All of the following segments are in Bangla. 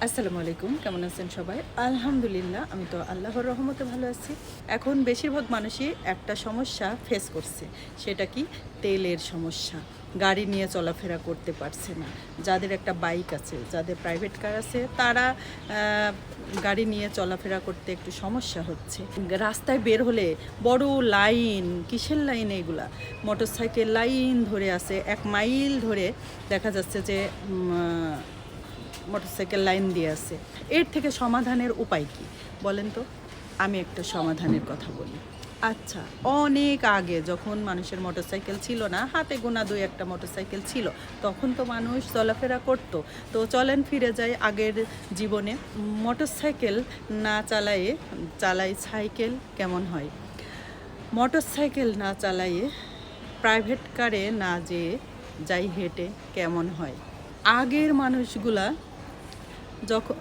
আসসালামু আলাইকুম, কেমন আছেন সবাই? আলহামদুলিল্লাহ, আমি তো আল্লাহর রহমতে ভালো আছি। এখন বেশিরভাগ মানুষই একটা সমস্যা ফেস করছে। সেটা কি? তেলের সমস্যা। গাড়ি নিয়ে চলাফেরা করতে পারছে না। যাদের একটা বাইক আছে, যাদের প্রাইভেট কার আছে, তারা গাড়ি নিয়ে চলাফেরা করতে একটু সমস্যা হচ্ছে। রাস্তায় বের হলে বড় লাইন, কিসের লাইন এগুলা? মোটরসাইকেল লাইন ধরে আছে, 1 মাইল ধরে দেখা যাচ্ছে যে মোটরসাইকেল লাইন দিয়ে আছে। এর থেকে সমাধানের উপায় কি বলেন তো? আমি একটা সমাধানের কথা বলি। আচ্ছা, অনেক আগে যখন মানুষের মোটরসাইকেল ছিল না, হাতে গোনা 2-1টা মোটরসাইকেল ছিল, তখন তো মানুষ চলাফেরা করতো। তো চলেন ফিরে যাই আগের জীবনে। মোটরসাইকেল না চালাই সাইকেল, কেমন হয়? মোটরসাইকেল না চালাইয়ে প্রাইভেট কারে না যেয়ে যাই হেঁটে, কেমন হয়? আগের মানুষগুলা যখন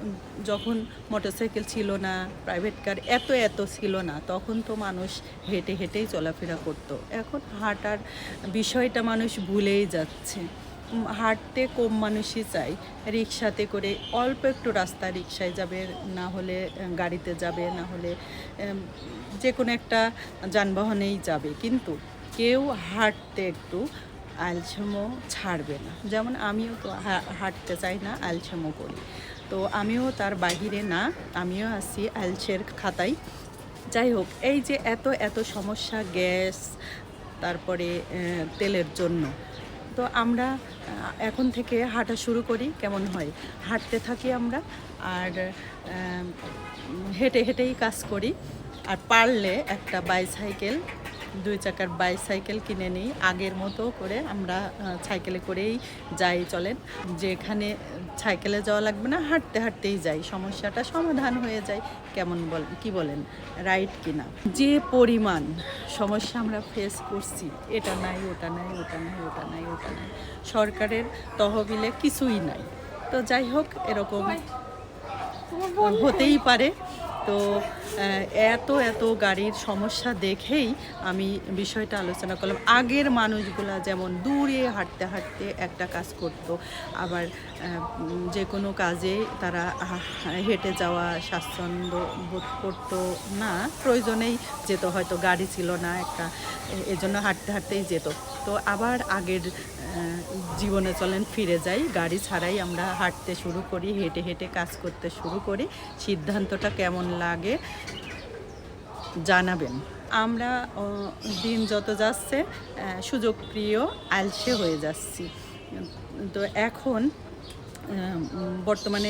যখন মোটরসাইকেল ছিল না, প্রাইভেট কার এত ছিল না, তখন তো মানুষ হেঁটে হেঁটেই চলাফেরা করতো। এখন হাঁটার বিষয়টা মানুষ ভুলেই যাচ্ছে। হাঁটতে কম মানুষই চায়। রিকশাতে করে অল্প একটু রাস্তা, রিকশায় যাবে, না হলে গাড়িতে যাবে, না হলে যে কোনো একটা যানবাহনেই যাবে, কিন্তু কেউ হাঁটতে একটু আলসেমো ছাড়বে না। যেমন আমিও তো হাঁটতে চাই না, আলসেমো করি। তো আমিও তার বাহিরে না, আমিও আছি আলসের খাতায়। যাই হোক, এই যে এত সমস্যা, গ্যাস, তারপরে তেলের জন্য, তো আমরা এখন থেকে হাঁটা শুরু করি, কেমন হয়? হাঁটতে থাকি আমরা, আর হেঁটে হেঁটেই কাজ করি। আর পারলে একটা বাইসাইকেল, 2 চাকার বাইসাইকেল কিনে নিই। আগের মতো করে আমরা সাইকেলে করেই যাই, চলেন। যেখানে সাইকেলে যাওয়া লাগবে না, হাঁটতে হাঁটতেই যাই, সমস্যাটা সমাধান হয়ে যায়। কেমন কি বলেন? রাইট কি না? যে পরিমাণ সমস্যা আমরা ফেস করছি, এটা নাই, ওটা নাই, ওটা নাই, ওটা নাই, ওটা নাই, সরকারের তহবিলে কিছুই নাই। তো যাই হোক, এরকম হতেই পারে। তো এত গাড়ির সমস্যা দেখেই আমি বিষয়টা আলোচনা করলাম। আগের মানুষগুলা যেমন দূরে হাঁটতে হাঁটতে একটা কাজ করত, আবার যে কোনো কাজে তারা হেঁটে যাওয়া স্বাচ্ছন্দ্য বোধ করতো না, প্রয়োজনেই যেত, হয়তো গাড়ি ছিল না একটা, এজন্য হাঁটতে হাঁটতেই যেত। তো আবার আগের জীবনে চলেন ফিরে যাই, গাড়ি ছাড়াই আমরা হাঁটতে শুরু করি, হেঁটে হেঁটে কাজ করতে শুরু করি। সিদ্ধান্তটা কেমন লাগে জানাবেন। আমরা দিন যত যাচ্ছে সুযোগপ্রিয় আলসে হয়ে যাচ্ছি। তো এখন বর্তমানে